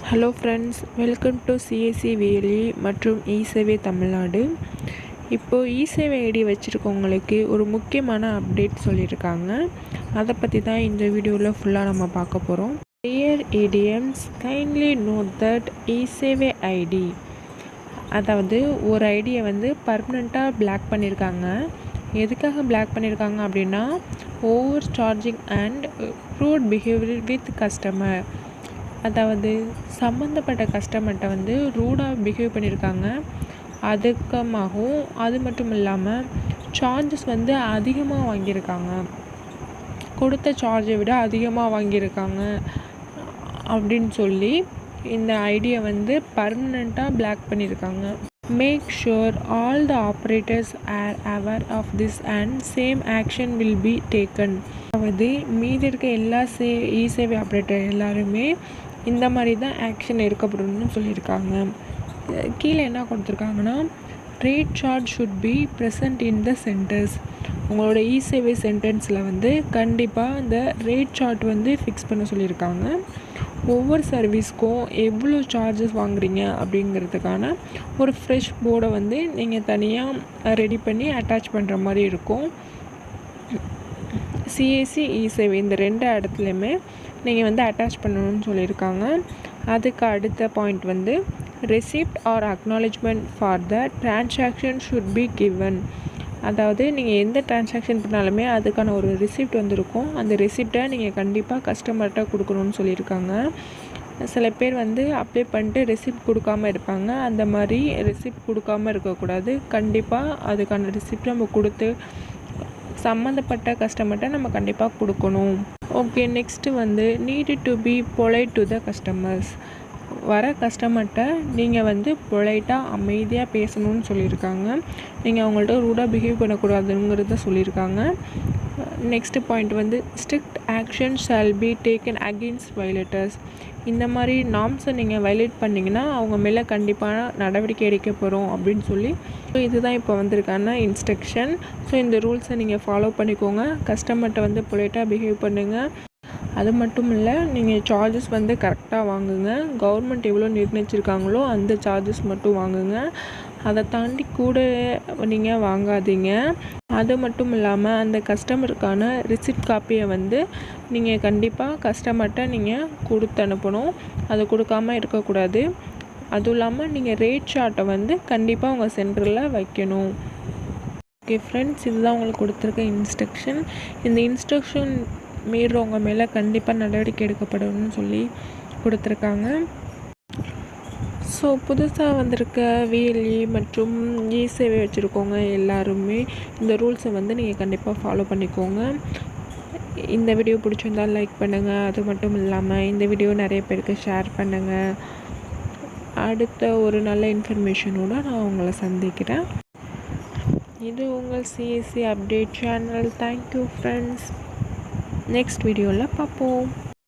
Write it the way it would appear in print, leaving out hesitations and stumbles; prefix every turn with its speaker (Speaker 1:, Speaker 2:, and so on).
Speaker 1: Hello friends, welcome to CSC valley மற்றும் இசேவை தமிழ்நாடு. இப்போது இசேவை ID வச்சுருக்கவங்களுக்கு ஒரு முக்கியமான அப்டேட் சொல்லியிருக்காங்க. அதை பற்றி தான் இந்த வீடியோவில் ஃபுல்லாக நம்ம பார்க்க போகிறோம். Dear ATMs, kindly note that eSevai ID, அதாவது ஒரு ஐடியை வந்து பர்மனெண்ட்டாக பிளாக் பண்ணியிருக்காங்க. எதுக்காக பிளாக் பண்ணியிருக்காங்க அப்படின்னா, over charging and rude behaviour with customer, அதாவது சம்மந்தப்பட்ட கஸ்டமர்கிட்ட வந்து ரூடாக பிஹேவ் பண்ணியிருக்காங்க. அதுக்கமாகவும் அது மட்டும் இல்லாமல் சார்ஜஸ் வந்து அதிகமாக வாங்கியிருக்காங்க, கொடுத்த சார்ஜை விட அதிகமாக வாங்கியிருக்காங்க அப்படின்னு சொல்லி இந்த ஐடியை வந்து பர்மனெண்ட்டாக பிளாக் பண்ணியிருக்காங்க. Make sure all the operators are aware of this and same action will be taken, அதாவது மீதி இருக்க எல்லா இசேவை ஆப்ரேட்டர் எல்லாருமே இந்த மாதிரி தான் ஆக்ஷன் எடுக்கப்படணும்னு சொல்லியிருக்காங்க. கீழே என்ன கொடுத்துருக்காங்கன்னா, rate chart should be present in the centres. உங்களோட இசேவை சென்டென்ஸில் வந்து கண்டிப்பாக இந்த ரேட் சார்ட் வந்து ஃபிக்ஸ் பண்ண சொல்லியிருக்காங்க. ஒவ்வொரு சர்வீஸ்க்கும் எவ்வளோ சார்ஜஸ் வாங்குறீங்க அப்படிங்கிறதுக்கான ஒரு ஃப்ரெஷ் போர்டை வந்து நீங்கள் தனியாக ரெடி பண்ணி அட்டாச் பண்ணுற மாதிரி இருக்கும். சிஎஸ்சி இசேவை இந்த ரெண்டு இடத்துலையுமே நீங்கள் வந்து அட்டாச் பண்ணணும்னு சொல்லியிருக்காங்க. அதுக்கு அடுத்த பாயிண்ட் வந்து receipt or acknowledgement for the transaction should be given, அதாவது நீங்கள் எந்த டிரான்சாக்ஷன் பண்ணாலுமே அதுக்கான ஒரு ரெசிப்ட் வந்துருக்கும். அந்த ரெசிப்டை நீங்கள் கண்டிப்பாக கஸ்டமர்கிட்ட கொடுக்கணும்னு சொல்லியிருக்காங்க. சில பேர் வந்து அப்ளை பண்ணிட்டு ரெசிப்ட் கொடுக்காமல் இருப்பாங்க. அந்த மாதிரி ரெசிப்ட் கொடுக்காமல் இருக்கக்கூடாது. கண்டிப்பாக அதுக்கான ரெசிப்ட் நம்ம கொடுத்து சம்மந்தப்பட்ட கஸ்டமர்கிட்ட நம்ம கண்டிப்பாக கொடுக்கணும். ஓகே, நெக்ஸ்ட்டு வந்து need to be polite to the customers. வர கஸ்டமர்கிட்ட நீங்கள் வந்து பொலைட்டாக அமைதியாக பேசணும்னு சொல்லியிருக்காங்க. நீங்கள் அவங்கள்ட்ட ரூடாக பிஹேவ் பண்ணக்கூடாதுங்கிறத சொல்லியிருக்காங்க. நெக்ஸ்ட் பாயிண்ட் வந்து strict action shall be taken against violators. இந்த மாதிரி நார்ம்ஸை நீங்கள் வயலேட் பண்ணிங்கன்னா அவங்க மேலே கண்டிப்பான நடவடிக்கை எடுக்க போகிறோம் அப்படின்னு சொல்லி இதுதான் இப்போ வந்திருக்கான இன்ஸ்ட்ரக்ஷன். ஸோ இந்த ரூல்ஸை நீங்கள் ஃபாலோ பண்ணிக்கோங்க. கஸ்டமர்கிட்ட வந்து பொலைட்டாக பிஹேவ் பண்ணுங்கள். அது மட்டும் இல்லை, நீங்கள் சார்ஜஸ் வந்து கரெக்டாக வாங்குங்க. கவர்மெண்ட் எவ்வளோ நிர்ணயிச்சிருக்காங்களோ அந்த சார்ஜஸ் மட்டும் வாங்குங்க. அதை தாண்டி கூட நீங்கள் வாங்காதீங்க. அது மட்டும் இல்லாமல் அந்த கஸ்டமருக்கான ரிசிப்ட் காப்பியை வந்து நீங்கள் கண்டிப்பாக கஸ்டமர்கிட்ட நீங்கள் கொடுத்து அனுப்பணும். அதை கொடுக்காமல் இருக்கக்கூடாது. அதுவும் இல்லாமல் நீங்கள் ரேட் சார்ட்டை வந்து கண்டிப்பாக உங்கள் சென்டரில் வைக்கணும். ஓகே ஃப்ரெண்ட்ஸ், இதுதான் உங்களுக்கு கொடுத்துருக்க இன்ஸ்ட்ரக்ஷன். இந்த இன்ஸ்ட்ரக்ஷன் மீறவங்க மேலே கண்டிப்பாக நடவடிக்கை எடுக்கப்படணும்னு சொல்லி கொடுத்துருக்காங்க. ஸோ புதுசாக வந்திருக்க விஎல்இ மற்றும் இசேவை வச்சுருக்கோங்க எல்லாருமே இந்த ரூல்ஸை வந்து நீங்கள் கண்டிப்பாக ஃபாலோ பண்ணிக்கோங்க. இந்த வீடியோ பிடிச்சிருந்தால் லைக் பண்ணுங்கள். அது மட்டும் இல்லாமல் இந்த வீடியோ நிறைய பேருக்கு ஷேர் பண்ணுங்கள். அடுத்த ஒரு நல்ல இன்ஃபர்மேஷனோடு நான் உங்களை சந்திக்கிறேன். இது உங்கள் CSC update channel. Thank you friends. Next வீடியோவில் பார்ப்போம்.